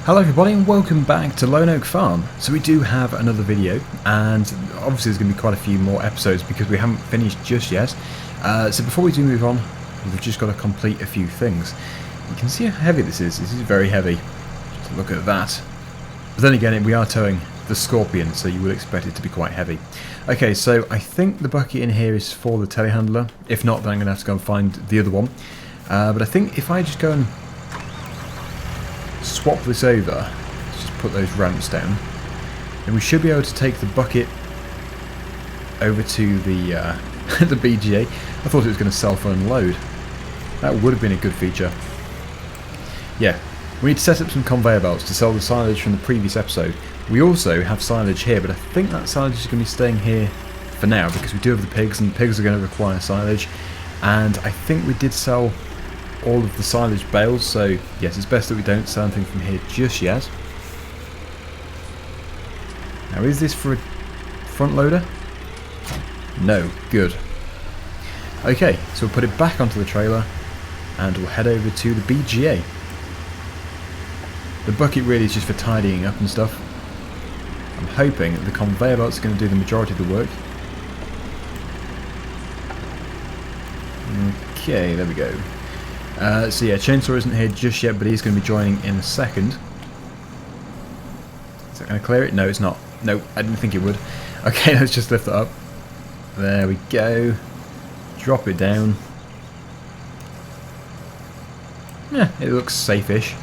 Hello everybody and welcome back to Lone Oak Farm. So we do have another video, and obviously there's going to be quite a few more episodes because we haven't finished just yet. So before we do move on, we've just got to complete a few things. You can see how heavy this is. This is very heavy. Just look at that. But then again, we are towing the Scorpion, so you would expect it to be quite heavy. Okay, so I think the bucket in here is for the telehandler. If not, then I'm going to have to go and find the other one. But I think if I just go and swap this over, let's just put those ramps down, and we should be able to take the bucket over to the the BGA. I thought it was going to self-unload. That would have been a good feature. Yeah, we need to set up some conveyor belts to sell the silage from the previous episode. We also have silage here, but I think that silage is going to be staying here for now because we do have the pigs, and the pigs are going to require silage. And I think we did sell all of the silage bales, so yes, it's best that we don't sell anything from here just yet. Now, is this for a front loader? No, good. Okay, so we'll put it back onto the trailer and we'll head over to the BGA. The bucket really is just for tidying up and stuff. I'm hoping that the conveyor belt's going to do the majority of the work. Okay, there we go. So yeah, Chainsaw isn't here just yet, but he's going to be joining in a second. Is that going to clear it? No, it's not. No, I didn't think it would. Okay, let's just lift it up. There we go. Drop it down. Yeah, it looks safe-ish.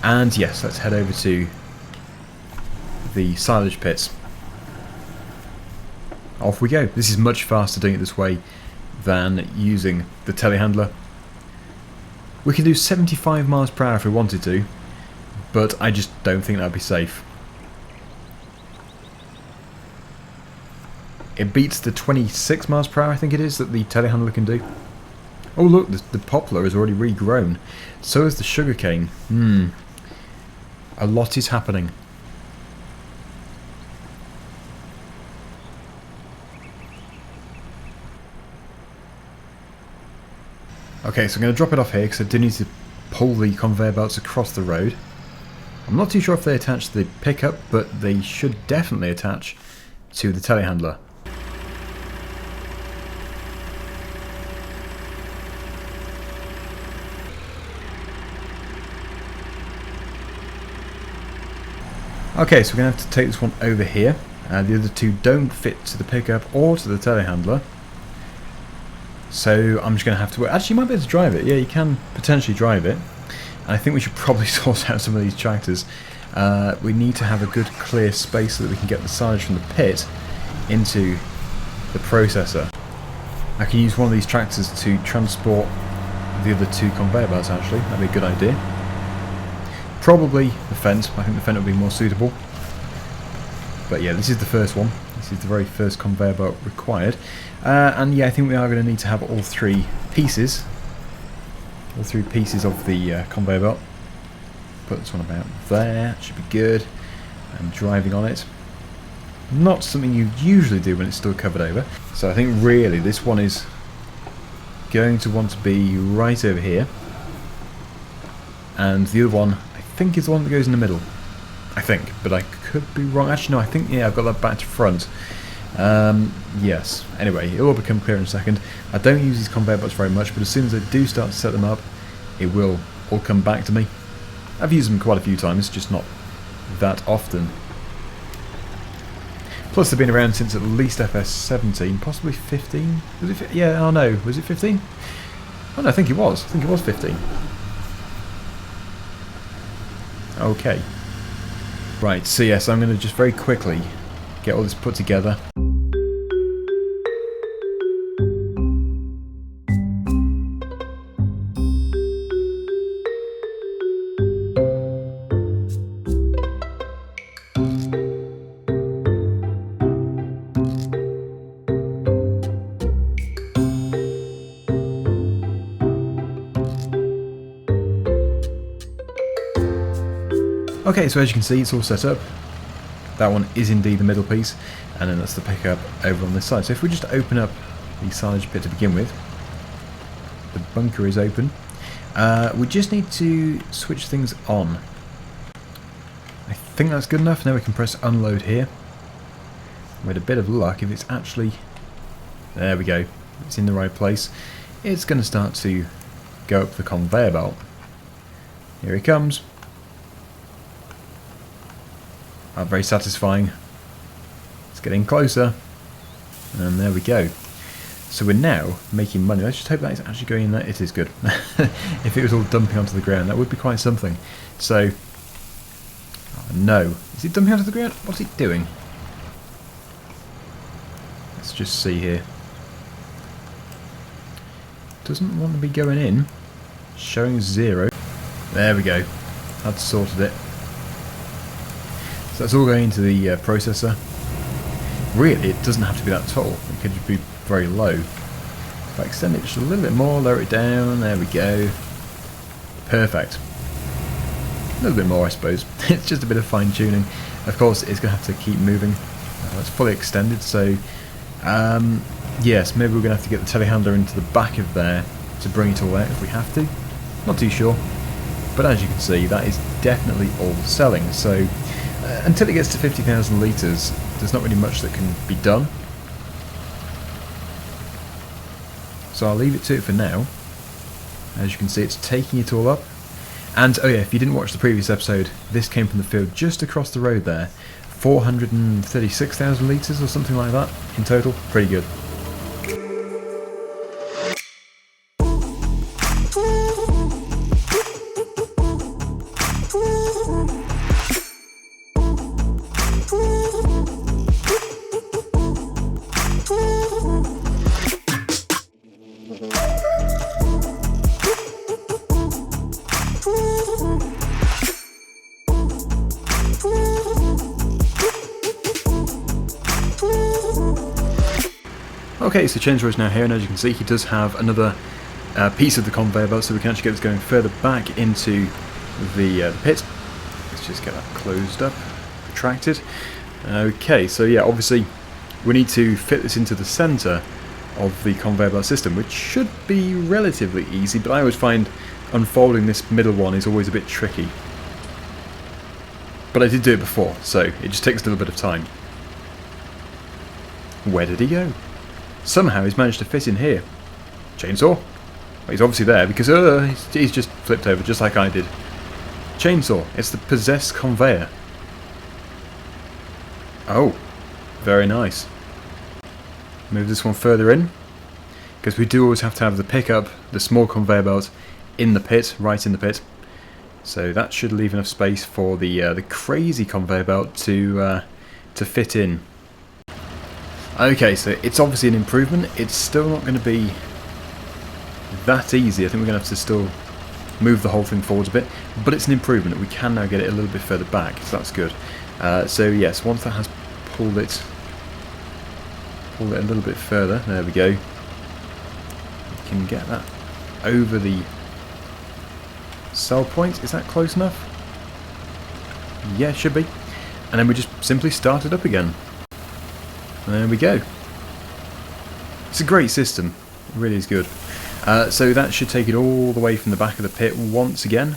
And yes, let's head over to the silage pits. Off we go. This is much faster doing it this way than using the telehandler. We can do 75 miles per hour if we wanted to, but I just don't think that would be safe. It beats the 26 miles per hour, I think it is, that the telehandler can do. Oh look, the poplar is already regrown. So is the sugarcane. A lot is happening. Okay, so I'm going to drop it off here because I do need to pull the conveyor belts across the road. I'm not too sure if they attach to the pickup, but they should definitely attach to the telehandler. Okay, so we're going to have to take this one over here. The other two don't fit to the pickup or to the telehandler. So I'm just going to have to... Actually, you might be able to drive it. Yeah, you can potentially drive it. And I think we should probably sort out some of these tractors. We need to have a good clear space so that we can get the silage from the pit into the processor. I can use one of these tractors to transport the other two conveyor belts, actually. That'd be a good idea. Probably the fence. I think the fence would be more suitable. But yeah, this is the first one. This is the very first conveyor belt required. And yeah, I think we are going to need to have all three pieces. All three pieces of the conveyor belt. Put this one about there. Should be good. And driving on it. Not something you usually do when it's still covered over. So I think really this one is going to want to be right over here. And the other one, I think, is the one that goes in the middle. I think, but I could be wrong. Actually, no, I think, yeah, I've got that back to front. Yes. Anyway, it will become clear in a second. I don't use these conveyor belts very much, but as soon as I do start to set them up, it will all come back to me. I've used them quite a few times, just not that often. Plus, they've been around since at least FS19, possibly 15. Was it? Yeah. Oh no, was it 15? Oh no, I think it was. I think it was 15. Okay. Right, so yes, I'm going to just very quickly get all this put together. Okay, so as you can see, it's all set up. That one is indeed the middle piece, and then that's the pickup over on this side. So if we just open up the silage pit to begin with, the bunker is open. We just need to switch things on. think that's good enough. Now we can press unload here. With a bit of luck, if it's actually... There we go. It's in the right place. It's going to start to go up the conveyor belt. Here he comes. Very satisfying. It's getting closer. And there we go. So we're now making money. Let's just hope that it's actually going in there. It is good. If it was all dumping onto the ground, that would be quite something. So, oh no. Is it dumping onto the ground? What's it doing? Let's just see here. Doesn't want to be going in. Showing 0. There we go. That's sorted it. So that's all going into the processor. Really, it doesn't have to be that tall. It could just be very low. If I extend it just a little bit more, lower it down, there we go. Perfect. A little bit more, I suppose. It's just a bit of fine tuning. Of course, it's going to have to keep moving. It's fully extended, so yes, maybe we're going to have to get the telehandler into the back of there to bring it all out if we have to. Not too sure. But as you can see, that is definitely all selling. So until it gets to 50,000 litres, there's not really much that can be done. So I'll leave it to it for now. As you can see, it's taking it all up. And oh yeah, if you didn't watch the previous episode, this came from the field just across the road there. 436,000 litres or something like that in total. Pretty good. Okay, so Chainsaw is now here, and as you can see, he does have another piece of the conveyor belt, so we can actually get this going further back into the pit. Let's just get that closed up, retracted. Okay, so yeah, obviously we need to fit this into the centre of the conveyor belt system, which should be relatively easy, but I always find unfolding this middle one is always a bit tricky. But I did do it before, so it just takes a little bit of time. Where did he go? Somehow he's managed to fit in here. Chainsaw? Well, he's obviously there because he's just flipped over just like I did. Chainsaw, it's the possessed conveyor. Oh, very nice. Move this one further in, because we do always have to have the pickup, the small conveyor belt, in the pit, right in the pit. So that should leave enough space for the crazy conveyor belt to fit in. Okay, so it's obviously an improvement. It's still not going to be that easy. I think we're going to have to still move the whole thing forwards a bit, but it's an improvement. We can now get it a little bit further back, so that's good. So yes, once that has pulled it a little bit further, there we go. We can get that over the cell point. Is that close enough? Yeah, it should be. And then we just simply start it up again. There we go. It's a great system. It really is good. So that should take it all the way from the back of the pit once again.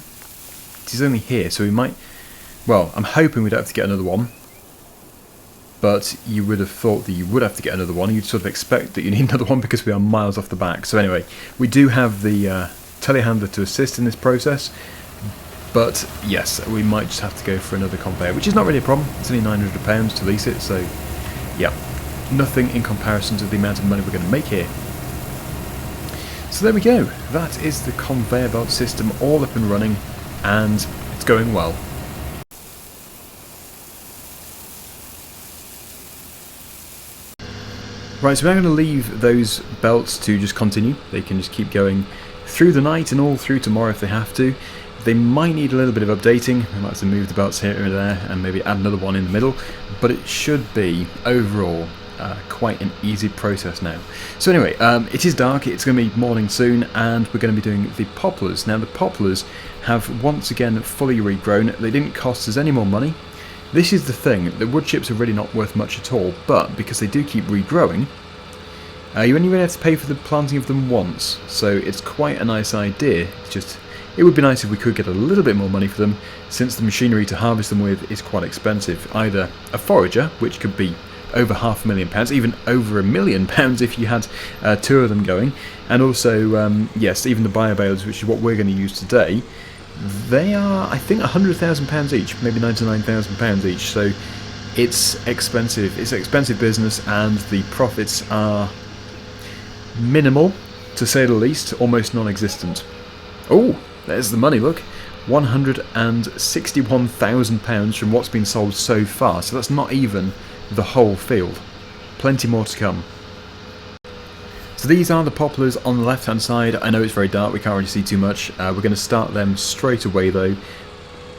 It is only here, so we might... Well, I'm hoping we don't have to get another one. But you would have thought that you would have to get another one. You'd sort of expect that you need another one because we are miles off the back. So anyway, we do have the telehandler to assist in this process. But yes, we might just have to go for another conveyor, which is not really a problem. It's only £900 to lease it, so yeah. Nothing in comparison to the amount of money we're going to make here. So there we go. That is the conveyor belt system all up and running, and it's going well. Right, so we're now going to leave those belts to just continue. They can just keep going through the night and all through tomorrow if they have to. They might need a little bit of updating. We might have to move the belts here and there and maybe add another one in the middle, but it should be overall quite an easy process now. So anyway, it is dark, it's going to be morning soon, and we're going to be doing the poplars. Now the poplars have once again fully regrown. They didn't cost us any more money. This is the thing, the wood chips are really not worth much at all, but because they do keep regrowing, you only really have to pay for the planting of them once, so it's quite a nice idea. It's just, It would be nice if we could get a little bit more money for them, since the machinery to harvest them with is quite expensive. Either a forager, which could be over £500,000, even over £1 million if you had 2 of them going, and also, yes, even the bales, which is what we're going to use today. They are, I think, £100,000 each, maybe £99,000 each, so it's expensive. It's expensive business, and the profits are minimal, to say the least, almost non-existent. Oh, there's the money, look. £161,000 from what's been sold so far, so that's not even the whole field. Plenty more to come. So these are the poplars on the left hand side. I know it's very dark, we can't really see too much. We're going to start them straight away though,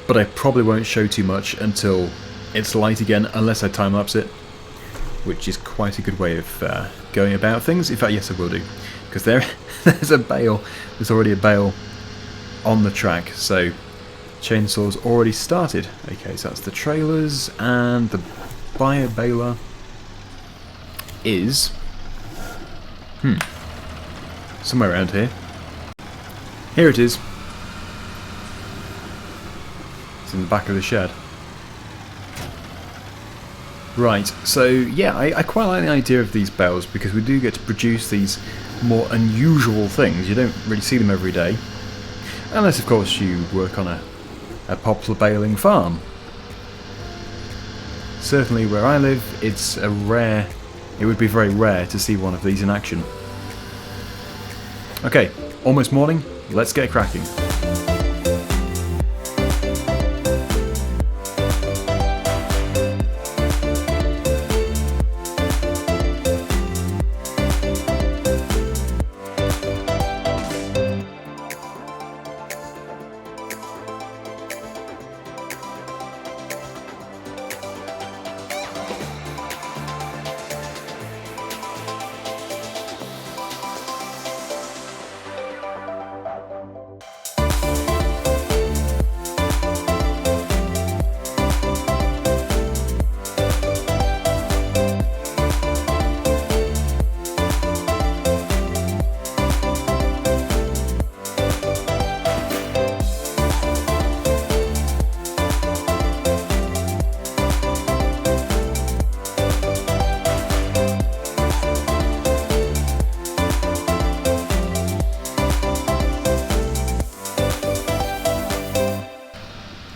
but I probably won't show too much until it's light again, unless I time lapse it, which is quite a good way of going about things. In fact, yes, I will do, because there's a bale. There's already a bale on the track, so chainsaw's already started. Okay, so that's the trailers, and the baler is somewhere around here. Here it is. It's in the back of the shed. Right, so yeah, I quite like the idea of these bales, because we do get to produce these more unusual things. You don't really see them every day, unless of course you work on a poplar baling farm. Certainly where I live, it would be very rare to see one of these in action. Okay, almost morning, let's get cracking.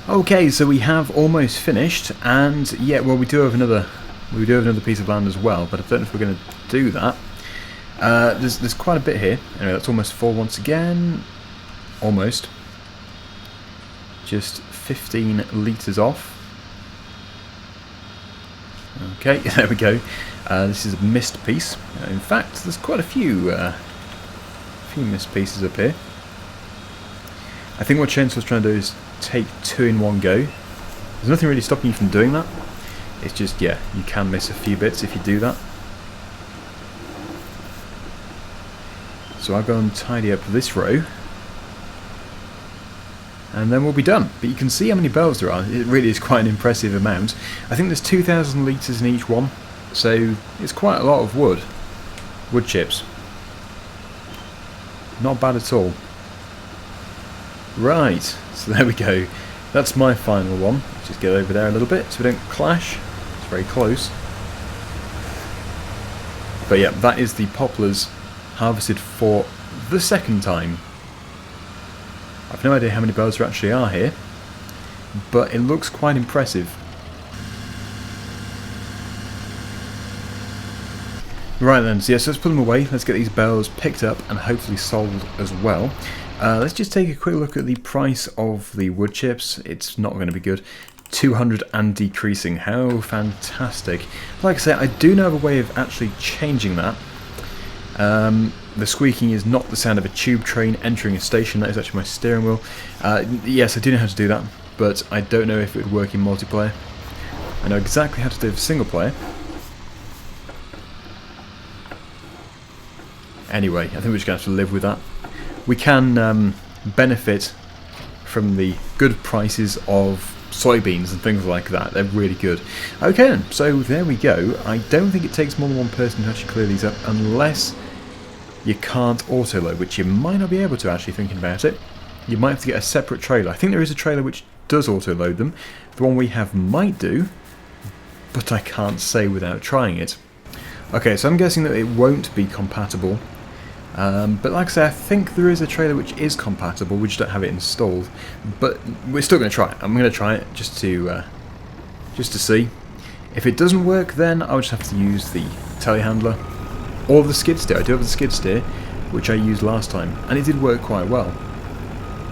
Okay, so we have almost finished, and yeah, well, we do have another piece of land as well, but I don't know if we're going to do that. There's quite a bit here. Anyway, that's almost full once again. Almost. Just 15 litres off. Okay, there we go. This is a missed piece. In fact, there's quite a few missed pieces up here. I think what Chainsaw's trying to do is take 2 in one go. There's nothing really stopping you from doing that. It's just, yeah, you can miss a few bits if you do that. So I'll go and tidy up this row, and then we'll be done. But you can see how many bales there are. It really is quite an impressive amount. I think there's 2,000 litres in each one, so it's quite a lot of wood chips. Not bad at all. Right, so there we go. That's my final one. Let's just get over there a little bit so we don't clash. It's very close. But yeah, that is the poplars harvested for the second time. I've no idea how many bales there actually are here, but it looks quite impressive. Right then, so yes, let's put them away. Let's get these bales picked up and hopefully sold as well. Let's just take a quick look at the price of the wood chips. It's not going to be good. 200 and decreasing. How fantastic. Like I say, I do know of a way of actually changing that. The squeaking is not the sound of a tube train entering a station. That is actually my steering wheel. Yes, I do know how to do that, but I don't know if it would work in multiplayer. I know exactly how to do it for single player. Anyway, I think we're just going to have to live with that. We can benefit from the good prices of soybeans and things like that. They're really good. Okay then, so there we go. I don't think it takes more than one person to actually clear these up, unless you can't auto-load, which you might not be able to, actually, thinking about it. you might have to get a separate trailer. I think there is a trailer which does auto-load them. The one we have might do, but I can't say without trying it. Okay, so I'm guessing that it won't be compatible. But like I say, I think there is a trailer which is compatible. We just don't have it installed. But we're still going to try it. I'm going to try it just to see. If it doesn't work, then I'll just have to use the telehandler or the skid steer. I do have the skid steer, which I used last time, and it did work quite well.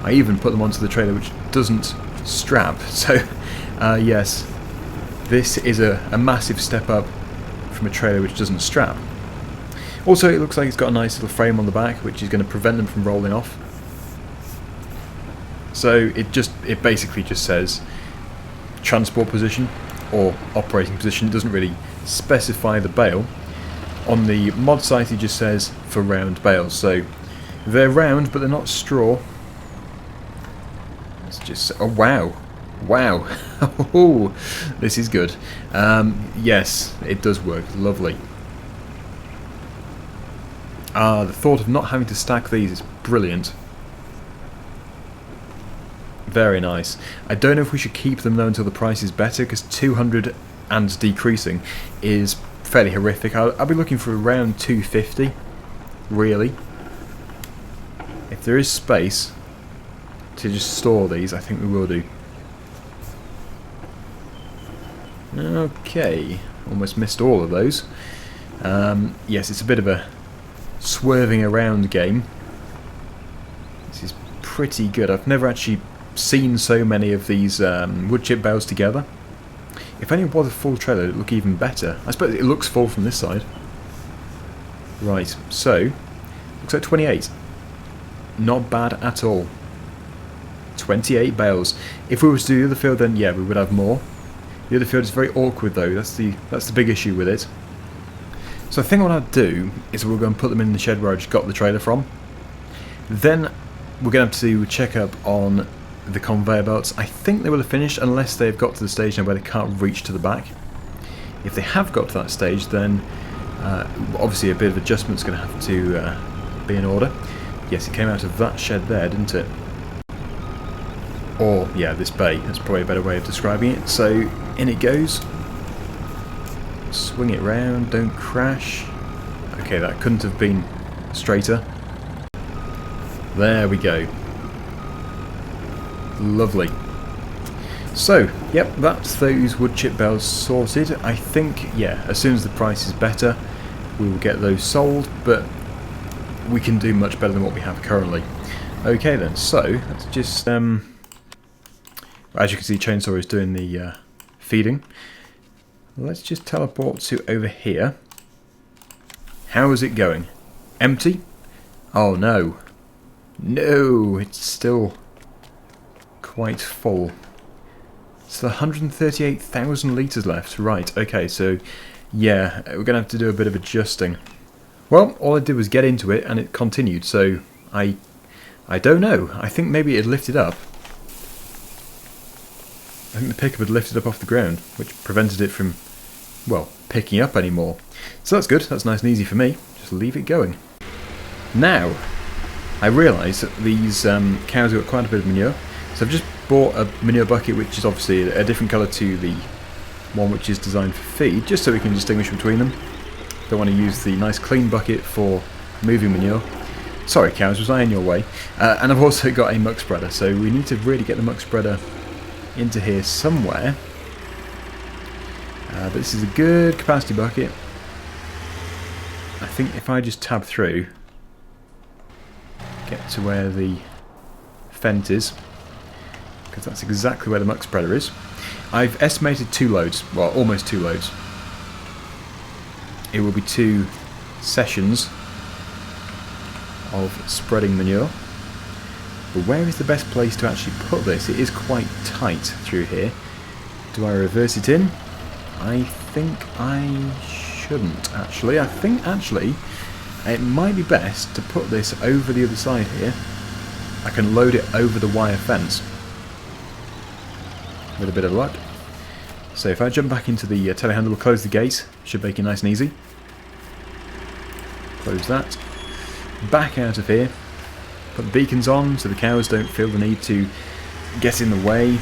I even put them onto the trailer which doesn't strap. So yes, this is a massive step up from a trailer which doesn't strap. Also, it looks like it's got a nice little frame on the back which is going to prevent them from rolling off. So it basically just says transport position or operating position. It doesn't really specify the bale. On the mod site it just says for round bales. So they're round but they're not straw. It's just, oh wow. Wow. Oh, this is good. Yes, it does work. Lovely. The thought of not having to stack these is brilliant. Very nice. I don't know if we should keep them though until the price is better, because 200 and decreasing is fairly horrific. I'll be looking for around 250, really. If there is space to just store these, I think we will do. Okay, almost missed all of those. Yes, it's a bit of a swerving around game. This is pretty good. I've never actually seen so many of these wood chip bales together. If only it was a full trailer, it'd look even better. I suppose it looks full from this side. Right, so looks like 28. Not bad at all. 28 bales. If we were to do the other field, then yeah, we would have more. The other field is very awkward though. That's the big issue with it. So I think what I'll do is we'll go and put them in the shed where I just got the trailer from. Then we're going to have to check up on the conveyor belts. I think they will have finished unless they've got to the stage now where they can't reach to the back. If they have got to that stage, then obviously a bit of adjustment's going to have to be in order. Yes, it came out of that shed there, didn't it? Or, yeah, this bay. That's probably a better way of describing it. So, in it goes. Swing it round, don't crash. Okay, that couldn't have been straighter. There we go. Lovely. So, yep, that's those wood chip bales sorted. I think, yeah, as soon as the price is better, we will get those sold, but we can do much better than what we have currently. Okay then, so, let's just, as you can see, Chainsaw is doing the feeding. Let's just teleport to over here. How is it going? Empty? Oh no. No, it's still quite full. So 138,000 litres left. Right, okay, so yeah, we're going to have to do a bit of adjusting. Well, all I did was get into it and it continued, so I don't know. I think maybe it lifted up. I think the pickup had lifted up off the ground, which prevented it from, well, picking up anymore. So that's good, that's nice and easy for me. Just leave it going. Now, I realise that these cows have got quite a bit of manure, so I've just bought a manure bucket which is obviously a different colour to the one which is designed for feed, just so we can distinguish between them. Don't want to use the nice clean bucket for moving manure. Sorry cows, was I in your way? And I've also got a muck spreader, so we need to really get the muck spreader into here somewhere. But this is a good capacity bucket. I think if I just tab through, get to where the fent is, because that's exactly where the muck spreader is. I've estimated 2 loads, well, almost 2 loads. It will be 2 sessions of spreading manure. But where is the best place to actually put this? It is quite tight through here. Do I reverse it in? I think I shouldn't, actually. I think, actually, it might be best to put this over the other side here. I can load it over the wire fence. With a bit of luck. So if I jump back into the telehandler, we'll close the gate. Should make it nice and easy. Close that. Back out of here. Put the beacons on so the cows don't feel the need to get in the way.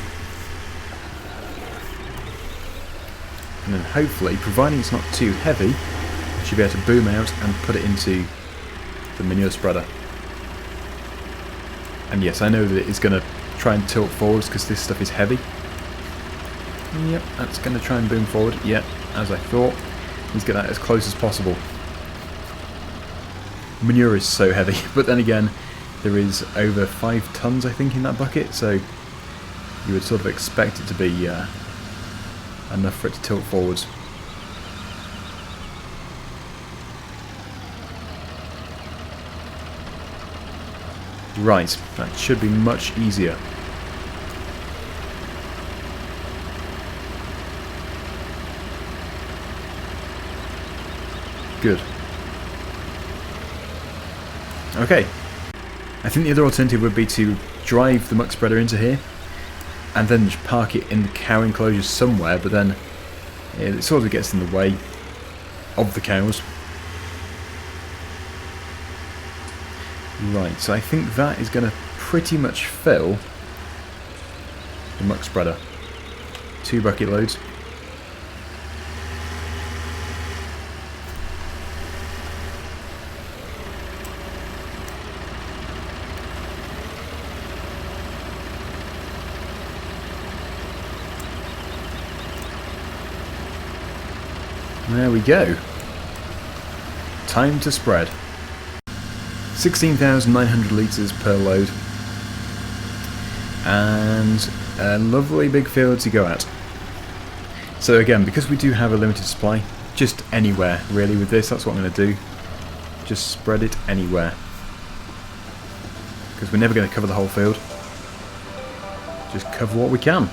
And then hopefully, providing it's not too heavy, I should be able to boom out and put it into the manure spreader. And yes, I know that it's going to try and tilt forwards because this stuff is heavy. Yep, that's going to try and boom forward. Yep, as I thought. Let's get that as close as possible. Manure is so heavy, but then again, there is over 5 tons, I think, in that bucket, so you would sort of expect it to be enough for it to tilt forwards. Right, that should be much easier. Good. Okay. I think the other alternative would be to drive the muck spreader into here and then just park it in the cow enclosure somewhere, but then it sort of gets in the way of the cows. Right, so I think that is going to pretty much fill the muck spreader. 2 bucket loads. There we go. Time to spread. 16,900 litres per load. And a lovely big field to go at. So again, because we do have a limited supply, just anywhere really with this, that's what I'm going to do. Just spread it anywhere. Because we're never going to cover the whole field. Just cover what we can.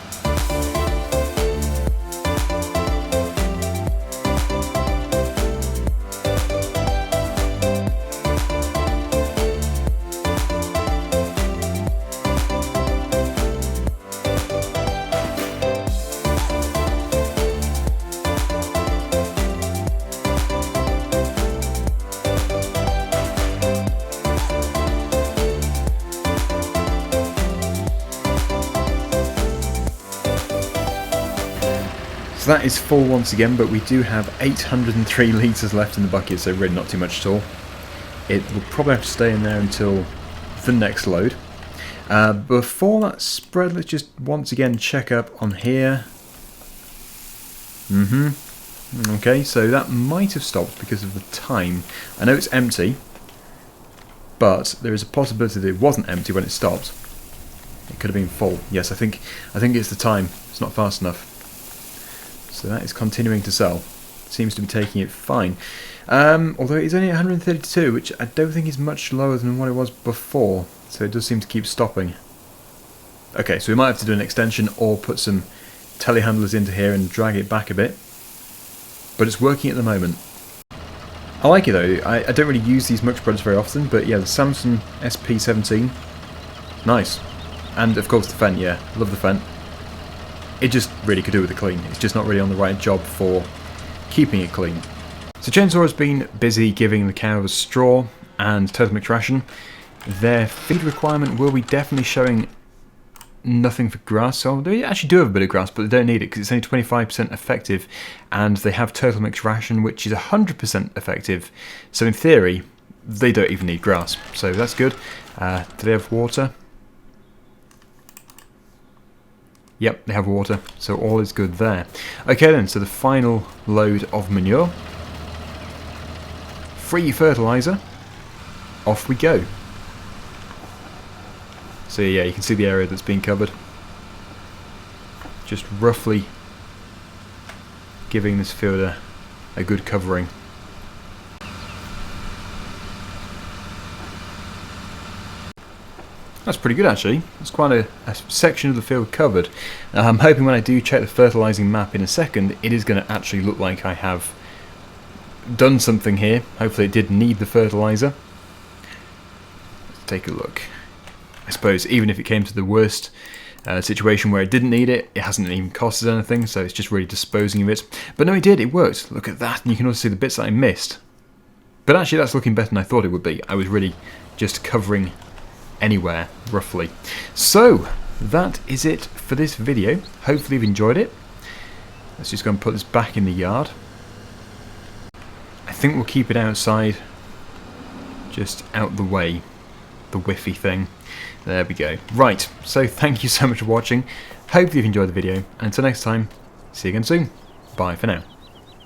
So that is full once again, but we do have 803 litres left in the bucket, so really not too much at all. It will probably have to stay in there until the next load. Before that spread, let's just once again check up on here. Okay, so that might have stopped because of the time. I know it's empty, but there is a possibility that it wasn't empty when it stopped. It could have been full. Yes, I think it's the time. It's not fast enough. So that is continuing to sell. Seems to be taking it fine. Although it's only 132, which I don't think is much lower than what it was before. So it does seem to keep stopping. Okay, so we might have to do an extension or put some telehandlers into here and drag it back a bit. But it's working at the moment. I like it though. I don't really use these muck spreaders very often, but yeah, the Samsung SP17, nice. And of course the Fent, yeah, love the Fent. It just really could do with the clean. It's just not really on the right job for keeping it clean. So Chainsaw has been busy giving the cows straw and turtle mix ration. Their feed requirement will be definitely showing nothing for grass. So they actually do have a bit of grass, but they don't need it because it's only 25% effective, and they have turtle mix ration, which is 100% effective. So in theory, they don't even need grass. So that's good. Do they have water? Yep, they have water, so all is good there. Okay then, so the final load of manure. Free fertilizer. Off we go. So yeah, you can see the area that's being covered. Just roughly giving this field a good covering. That's pretty good actually. It's quite a section of the field covered. I'm hoping when I do check the fertilising map in a second, it is going to actually look like I have done something here. Hopefully it did need the fertiliser. Let's take a look. I suppose even if it came to the worst situation where it didn't need it, it hasn't even cost us anything, so it's just really disposing of it. But no, it did, it worked. Look at that, and you can also see the bits that I missed. But actually that's looking better than I thought it would be. I was really just covering anywhere, roughly. So, that is it for this video. Hopefully you've enjoyed it. Let's just go and put this back in the yard. I think we'll keep it outside, just out the way, the whiffy thing. There we go. Right, so thank you so much for watching. Hopefully you've enjoyed the video, and until next time, see you again soon. Bye for now.